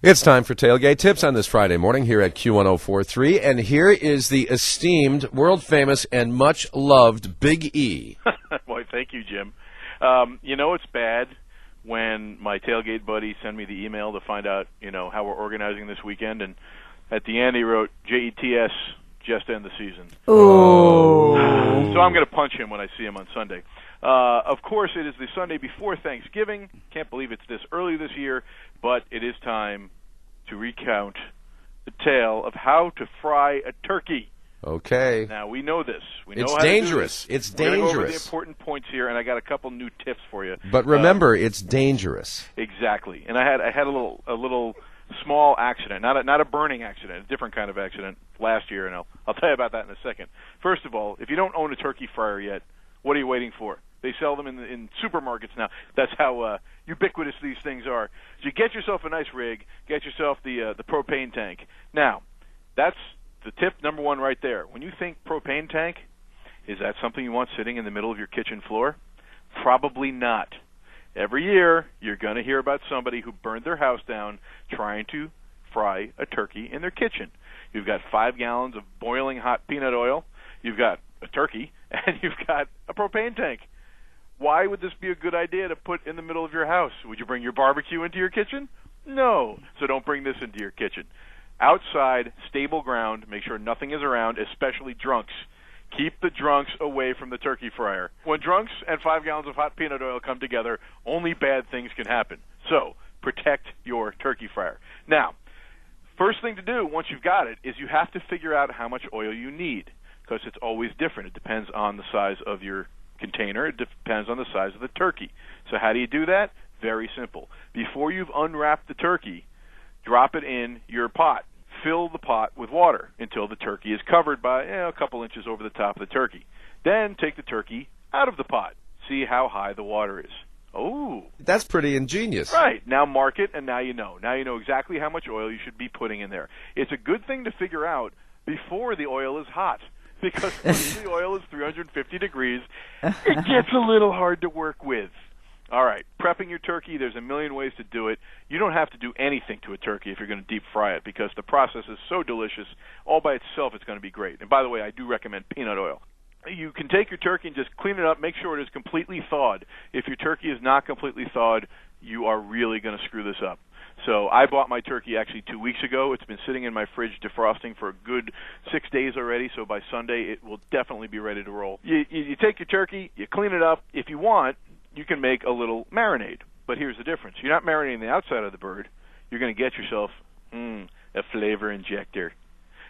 It's time for Tailgate Tips on this Friday morning here at Q1043, and here is the esteemed, world-famous, and much-loved Big E. Boy, thank you, Jim. You know it's bad when my tailgate buddies send me the email to find out, how we're organizing this weekend, and at the end he wrote, JETS, just end the season. Oh. So I'm going to punch him when I see him on Sunday. Of course, it is the Sunday before Thanksgiving. Can't believe it's this early this year, but it is time to recount the tale of how to fry a turkey. Okay. Now, we know this. We know It's how dangerous. To do this. It's We're gonna go over the dangerous. important points here, and I got a couple new tips for you. But remember, it's dangerous. Exactly. And I had a little small accident, not a burning accident, a different kind of accident last year, and I'll tell you about that in a second. First of all, if you don't own a turkey fryer yet, what are you waiting for? They sell them in supermarkets now. That's how ubiquitous these things are. So you get yourself a nice rig, get yourself the propane tank. Now, that's the tip number one right there. When you think propane tank, is that something you want sitting in the middle of your kitchen floor? Probably not. Every year, you're going to hear about somebody who burned their house down trying to fry a turkey in their kitchen. You've got 5 gallons of boiling hot peanut oil, you've got a turkey, and you've got a propane tank. Why would this be a good idea to put in the middle of your house? Would you bring your barbecue into your kitchen? No. So don't bring this into your kitchen. Outside, stable ground, make sure nothing is around, especially drunks. Keep the drunks away from the turkey fryer. When drunks and 5 gallons of hot peanut oil come together, only bad things can happen. So protect your turkey fryer. Now, first thing to do once you've got it is you have to figure out how much oil you need, because it's always different. It depends on the size of your container. It depends on the size of the turkey. So how do you do that? Very simple. Before you've unwrapped the turkey, drop it in your pot. Fill the pot with water until the turkey is covered by a couple inches over the top of the turkey. Then take the turkey out of the pot. See how high the water is. Oh. That's pretty ingenious. Right. Now mark it, and now you know. Now you know exactly how much oil you should be putting in there. It's a good thing to figure out before the oil is hot, because once the oil is 350 degrees, it gets a little hard to work with. All right, prepping your turkey, there's a million ways to do it. You don't have to do anything to a turkey if you're going to deep fry it, because the process is so delicious. All by itself, it's going to be great. And by the way, I do recommend peanut oil. You can take your turkey and just clean it up, make sure it is completely thawed. If your turkey is not completely thawed, you are really going to screw this up. So I bought my turkey actually 2 weeks ago. It's been sitting in my fridge defrosting for a good 6 days already, so by Sunday it will definitely be ready to roll. You take your turkey, you clean it up. If you want, you can make a little marinade. But here's the difference. You're not marinating the outside of the bird. You're going to get yourself a flavor injector.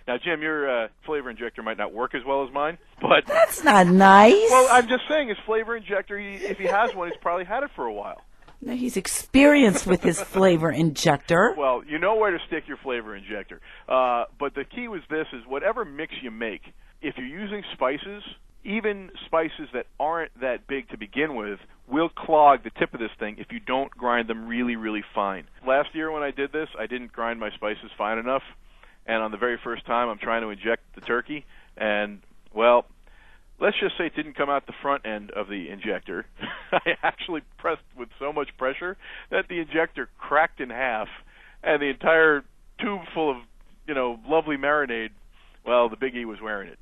Now, Jim, your flavor injector might not work as well as mine, but... That's not nice. Well, I'm just saying his flavor injector, if he has one, he's probably had it for a while. No, he's experienced with his flavor injector. Well, you know where to stick your flavor injector. But the key was this, is whatever mix you make, if you're using spices, even spices that aren't that big to begin with will clog the tip of this thing if you don't grind them really, really fine. Last year when I did this, I didn't grind my spices fine enough, and on the very first time I'm trying to inject the turkey, and, well, let's just say it didn't come out the front end of the injector. I actually pressed with so much pressure that the injector cracked in half, and the entire tube full of, lovely marinade, well, the Big E was wearing it.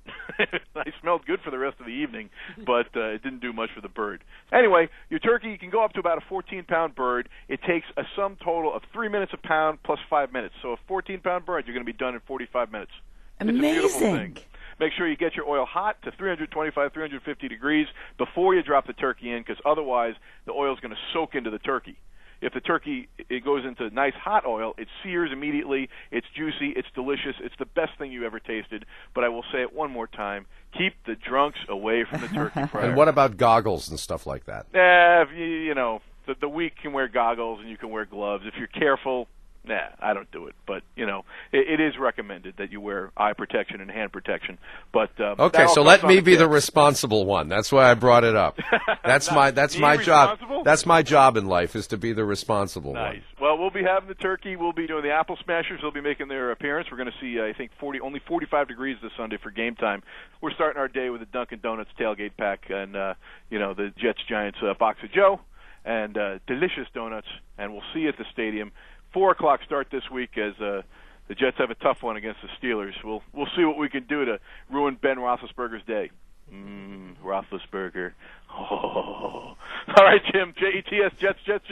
I smelled good for the rest of the evening, but it didn't do much for the bird. Anyway, your turkey can go up to about a 14-pound bird. It takes a sum total of 3 minutes a pound plus 5 minutes. So a 14-pound bird, you're going to be done in 45 minutes. Amazing. It's a beautiful thing. Make sure you get your oil hot to 325, 350 degrees before you drop the turkey in, because otherwise the oil is going to soak into the turkey. If the turkey it goes into nice hot oil, it sears immediately, it's juicy, it's delicious, it's the best thing you ever tasted. But I will say it one more time, keep the drunks away from the turkey fryer. And what about goggles and stuff like that? The weak can wear goggles and you can wear gloves. If you're careful, I don't do it. But, it is recommended that you wear eye protection and hand protection. But okay, so let me be the responsible one. That's why I brought it up. That's my job. That's my job in life, is to be the responsible one. Nice. Well, we'll be having the turkey. We'll be doing the apple smashers. They'll be making their appearance. We're going to see, I think, only 45 degrees this Sunday for game time. We're starting our day with the Dunkin' Donuts tailgate pack and, the Jets-Giants box of Joe and delicious donuts. And we'll see you at the stadium 4:00 start this week as the Jets have a tough one against the Steelers. We'll see what we can do to ruin Ben Roethlisberger's day. Roethlisberger. Oh. All right, Jim. Jets, Jets, Jets.